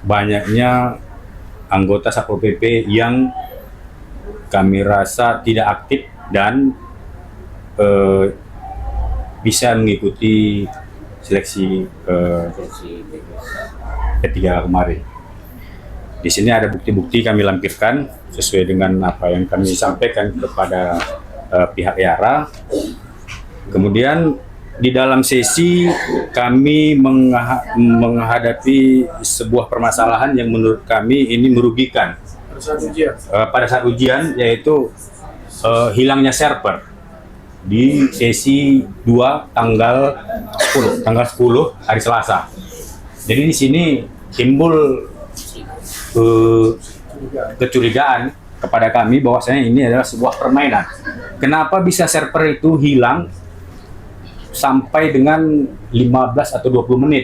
banyaknya anggota Satpol PP yang kami rasa tidak aktif dan bisa mengikuti seleksi ketiga kemarin. Di sini ada bukti-bukti kami lampirkan sesuai dengan apa yang kami sampaikan kepada pihak IARA. Kemudian di dalam sesi kami menghadapi sebuah permasalahan yang menurut kami ini merugikan pada saat ujian, yaitu hilangnya server di sesi 2 tanggal 10 hari Selasa. Jadi di sini timbul kecurigaan kepada kami bahwasanya ini adalah sebuah permainan. Kenapa bisa server itu hilang sampai dengan 15 atau 20 menit?